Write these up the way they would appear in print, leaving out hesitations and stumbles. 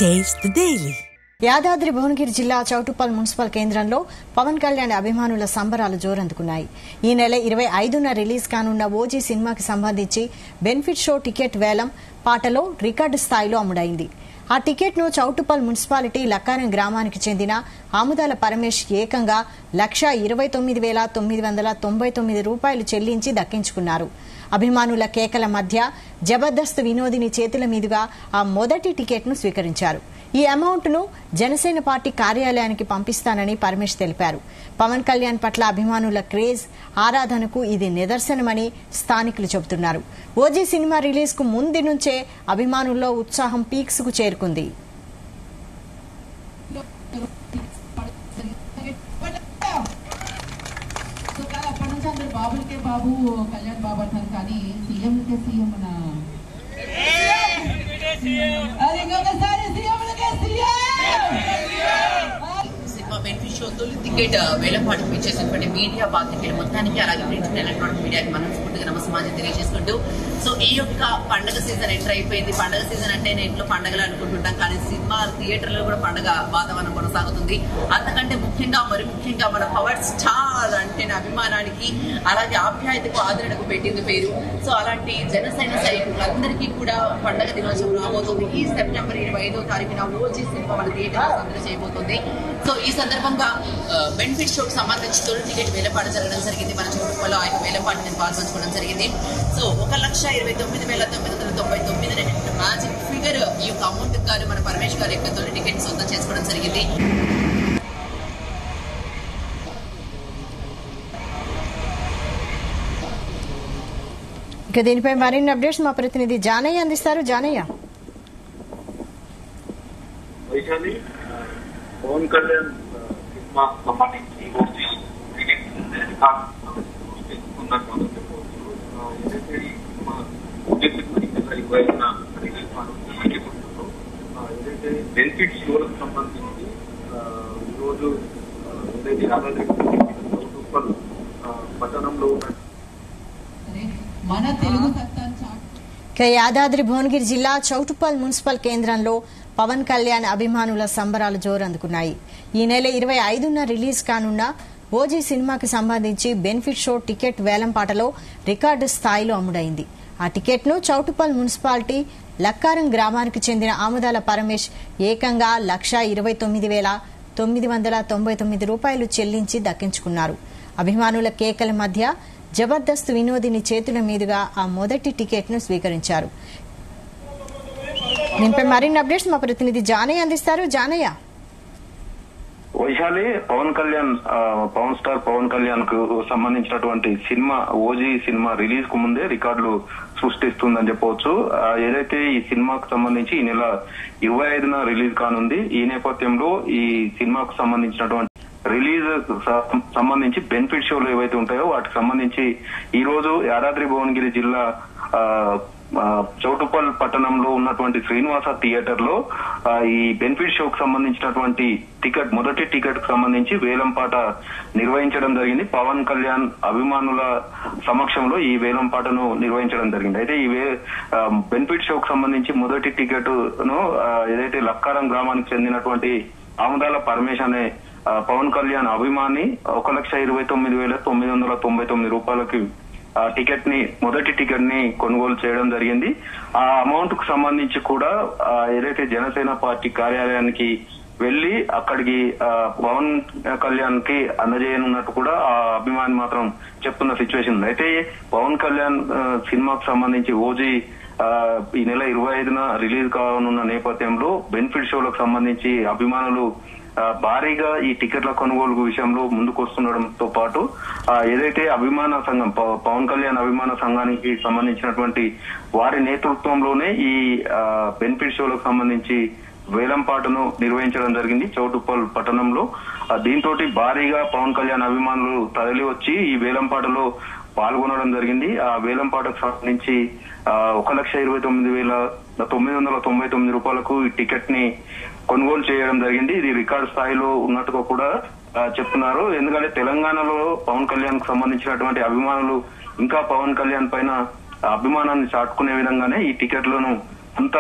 Taste the Daily. Yadadri Bhuvanagiri జిల్లా Choutuppal municipal కేంద్రంలో పవన్ కళ్యాణ్ అభిమానుల సంబరాలు జోరందుకున్నాయి. ఈ నెల 25న రిలీజ్ కానున్న ఓజీ సినిమాకి సంబంధించి బెనిఫిట్ షో టికెట్ వేలం పాటలో రికార్డు స్థాయిలో అమ్ముడైంది. ఆ టికెట్ను చౌటుప్పల్ మున్సిపాలిటీ లక్కారం గ్రామానికి చెందిన ఆముదాల పరమేష్ ఏకంగా 1,29,999 రూపాయలు చెల్లించి దక్కించుకున్నారు. అభిమానుల కేకల మధ్య జబర్దస్త్ వినోదిని చేతుల మీదుగా ఆ మొదటి టికెట్ను స్వీకరించారు. ఈ అమౌంట్ ను జనసేన పార్టీ కార్యాలయానికి పంపిస్తానని పరమేష్ తెలిపారు. పవన్ కళ్యాణ్ పట్ల అభిమానుల క్రేజ్, ఆరాధనకు ఇది నిదర్శనమని స్థానికులు చెబుతున్నారు. ఓజీ సినిమా రిలీజ్ కు ముందు నుంచే అభిమానుల్లో ఉత్సాహం పీక్స్ కు చేరుకుంది. బాబులకే బాబు కళ్యాణ్ బాబు అంటారు కానీ సీఎంకే సీఎం సినిమా బెనిఫిట్ షో తొలి టికెట్ వేలంపాటుకు ఇచ్చేసినటువంటి మీడియా పాత్రికేయులు మొత్తానికి, అలాగే ప్రింట్ అండ్ ఎలక్ట్రానిక్ మీడియాకి మనస్ఫూర్తిగా నమస్కారం తెలియజేసుకుంటూ, సో ఈ యొక్క పండగ సీజన్ ఎంటర్ అయిపోయింది. పండగ సీజన్ అంటేనే ఇంట్లో పండగలు అనుకుంటుంటాం, కానీ సినిమా థియేటర్లో కూడా పండగ వాతావరణం కొనసాగుతుంది. అంతకంటే ముఖ్యంగా మన పవర్ స్టార్ అంటే అభిమానానికి, అలాగే ఆప్యాయతకు, ఆదరణకు పెట్టింది పేరు. సో అలాంటి జనసేన సైనికులందరికీ కూడా పండగ దినోత్సవం రాబోతుంది. ఈ సెప్టెంబర్ 25వ తారీఖున ఓజీ సినిమా మన థియేటర్ సందడి చేయబోతుంది. సో ఈ సందర్భంగా బెనిఫిట్ షోకి సంబంధించి తొలి టికెట్ వేలంపాట జరగడం జరిగింది. మన చోటుపల్లో ఆయన వేలంపాట నేను పాల్పంచుకోవడం జరిగింది. సో 1,29,999 అనేటువంటి మ్యాజిక్ ఫిగర్ ఈ యొక్క అమౌంట్ గారు మన పరమేష్ గారి యొక్క తొలి టికెట్ సొంతం చేసుకోవడం జరిగింది. ఇక దీనిపై మరిన్ని అప్డేట్స్ మా ప్రతినిధి జానయ్య అందిస్తారు. జానయ్య, పవన్ కళ్యాణ్ సినిమా సంబంధించి ఏదైతే బెనిఫిట్ షోలకు సంబంధించి ఈరోజు ఏదైతే యాదాద్రి పట్టణంలో ఉన్న మన తెలుగు యాదాద్రి భువనగిరి జిల్లా చౌటుప్పల్ మున్సిపల్ కేంద్రంలో పవన్ కళ్యాణ్ అభిమానుల సంబరాలు జోరందుకున్నాయి. ఈ నెల 25న రిలీజ్ కానున్న ఓజీ సినిమాకి సంబంధించి బెనిఫిట్ షో టికెట్ వేలంపాటలో రికార్డు స్థాయిలో అమ్ముడైంది. ఆ టికెట్ ను చౌటుప్పల్ మున్సిపాలిటీ లక్కారం గ్రామానికి చెందిన ఆముదాల పరమేష్ ఏకంగా 1,29,999 రూపాయలు చెల్లించి దక్కించుకున్నారు. అభిమానుల కేకల మధ్య జబర్దస్త్ వినోదిని చేతుల మీదుగా ఆ మొదటి టికెట్ ను స్వీకరించారు. దీనిపై మరిన్ని అప్డేట్స్ మా ప్రతినిధి జానయ్య అందిస్తారు. జానయ్య, వైశాలి, పవన్ స్టార్ పవన్ కళ్యాణ్ కు సంబంధించినటువంటి సినిమా ఓజీ సినిమా రిలీజ్ కు ముందే రికార్డులు సృష్టిస్తుందని చెప్పవచ్చు. ఏదైతే ఈ సినిమాకు సంబంధించి ఈ నెల 25న రిలీజ్ కానుంది. ఈ నేపథ్యంలో ఈ సినిమాకు సంబంధించినటువంటి రిలీజ్ సంబంధించి బెనిఫిట్ షోలు ఏవైతే ఉంటాయో వాటికి సంబంధించి ఈ రోజు యాదాద్రి భువనగిరి జిల్లా చౌటుప్పల్ పట్టణంలో ఉన్నటువంటి శ్రీనివాస థియేటర్ లో ఈ బెనిఫిట్ షోకు సంబంధించినటువంటి మొదటి టికెట్ కు సంబంధించి వేలంపాట నిర్వహించడం జరిగింది. పవన్ కళ్యాణ్ అభిమానుల సమక్షంలో ఈ వేలంపాటను నిర్వహించడం జరిగింది. అయితే ఈ బెనిఫిట్ షోకు సంబంధించి మొదటి టికెట్ ను ఏదైతే లక్కారం గ్రామానికి చెందినటువంటి ఆముదాల పరమేష్ అనే పవన్ కళ్యాణ్ అభిమాని 1,29,999 రూపాయలకి మొదటి టికెట్ ని కొనుగోలు చేయడం జరిగింది. ఆ అమౌంట్ కు సంబంధించి కూడా ఏదైతే జనసేన పార్టీ కార్యాలయానికి వెళ్లి అక్కడికి పవన్ కళ్యాణ్ కి అందజేయనున్నట్టు కూడా ఆ అభిమాని మాత్రం చెప్తున్న సిచ్యువేషన్ ఉంది. అయితే పవన్ కళ్యాణ్ సినిమాకు సంబంధించి ఓజీ ఈ నెల 25న రిలీజ్ కానున్న నేపథ్యంలో బెనిఫిట్ షోలకు సంబంధించి అభిమానులు భారీగా ఈ టికెట్ల కొనుగోలు విషయంలో ముందుకు వస్తుండడంతో పాటు ఏదైతే అభిమాన సంఘం పవన్ కళ్యాణ్ అభిమాన సంఘానికి సంబంధించినటువంటి వారి నేతృత్వంలోనే ఈ బెనిఫిట్ షోలకు సంబంధించి వేలంపాటను నిర్వహించడం జరిగింది చౌటుప్పల్ పట్టణంలో. దీంతో భారీగా పవన్ కళ్యాణ్ అభిమానులు తరలి వచ్చి ఈ వేలంపాటలో పాల్గొనడం జరిగింది. ఆ వేలంపాటకు సంబంధించి 1,29,999 రూపాయలకు ఈ టికెట్ ని కొనుగోలు చేయడం జరిగింది. ఇది రికార్డు స్థాయిలో ఉన్నట్టుగా కూడా చెప్తున్నారు. ఎందుకంటే తెలంగాణలో పవన్ కళ్యాణ్ కు సంబంధించినటువంటి అభిమానులు ఇంకా పవన్ కళ్యాణ్ పైన అభిమానాన్ని చాటుకునే విధంగానే ఈ టికెట్లను అంత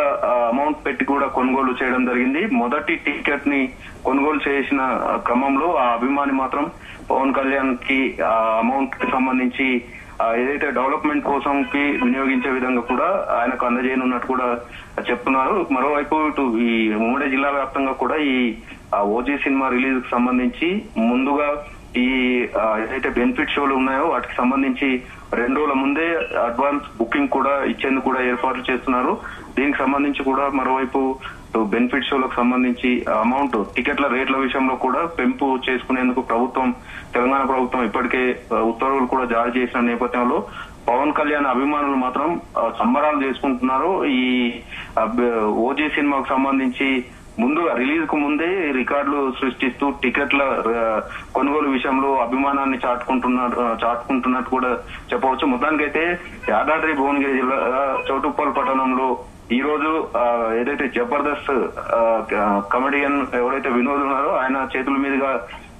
అమౌంట్ పెట్టి కూడా కొనుగోలు చేయడం జరిగింది. మొదటి టికెట్ ని కొనుగోలు చేసిన క్రమంలో ఆ అభిమాని మాత్రం పవన్ కళ్యాణ్ కి ఆ అమౌంట్ కి సంబంధించి ఏదైతే డెవలప్మెంట్ కోసం కి వినియోగించే విధంగా కూడా ఆయనకు అందజేయనున్నట్టు కూడా చెప్తున్నారు. మరోవైపు ఇటు ఈ ఉమ్మడి జిల్లా వ్యాప్తంగా కూడా ఈ ఓజీ సినిమా రిలీజ్ కు సంబంధించి ముందుగా ఈ ఏదైతే బెనిఫిట్ షోలు ఉన్నాయో వాటికి సంబంధించి 2 రోజుల ముందే అడ్వాన్స్ బుకింగ్ కూడా ఇచ్చేందుకు కూడా ఏర్పాట్లు చేస్తున్నారు. దీనికి సంబంధించి కూడా మరోవైపు బెనిఫిట్ షోలకు సంబంధించి అమౌంట్ టికెట్ల రేట్ల విషయంలో కూడా పెంపు చేసుకునేందుకు తెలంగాణ ప్రభుత్వం ఇప్పటికే ఉత్తర్వులు కూడా జారీ చేసిన నేపథ్యంలో పవన్ కళ్యాణ్ అభిమానులు మాత్రం సంబరాలు చేసుకుంటున్నారు. ఈ ఓజీ సినిమాకు సంబంధించి ముందుగా రిలీజ్ కు ముందే రికార్డులు సృష్టిస్తూ టికెట్ల కొనుగోలు విషయంలో అభిమానాన్ని చాటుకుంటున్నట్టు కూడా చెప్పవచ్చు. మొత్తానికైతే యాదాద్రి భువనగిరి జిల్లా చౌటుప్పల్ పట్టణంలో ఈ రోజు ఏదైతే జబర్దస్త్ కమెడియన్ ఎవరైతే వినోద్ ఉన్నారో ఆయన చేతుల మీదుగా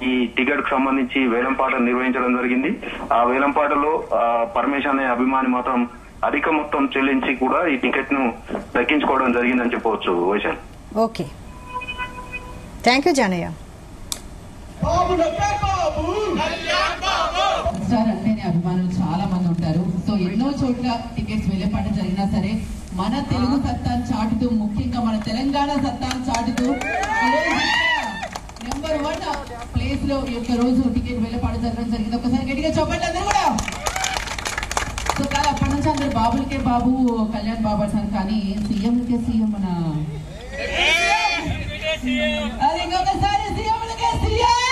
ఈ టికెట్ కు సంబంధించి వేలంపాట నిర్వహించడం జరిగింది. ఆ వేలంపాటలో పరమేశ్ అనే అభిమాని మాత్రం అధిక మొత్తం చెల్లించి కూడా ఈ టికెట్ ను దక్కించుకోవడం జరిగిందని చెప్పవచ్చు. Vaishal. Okay, thank you Janaiah. Star అంటేనే అభిమానులు చాలా మంది ఉంటారు. సో ఎన్నో చోట్ల టికెట్స్ వేలంపాట జరిగినా సరే మన తెలుగు సత్తాను చాటుతూ, ముఖ్యంగా మన తెలంగాణ సత్తాను చాటుతూ నెంబర్ 1 ప్లేస్ లో ఈ యొక్క రోజు టికెట్ వేలంపాట జరగడం జరిగింది. ఒకసారి గట్టిగా చెప్పండి అందరూ కూడా. సో కాదు అప్పటి నుంచి అందరు బాబులకే బాబు కళ్యాణ్ బాబు అంటారు, కానీ సీఎంలకే సీఎం మన అది ఇంకొకసారి సీఎంలకే సీఎం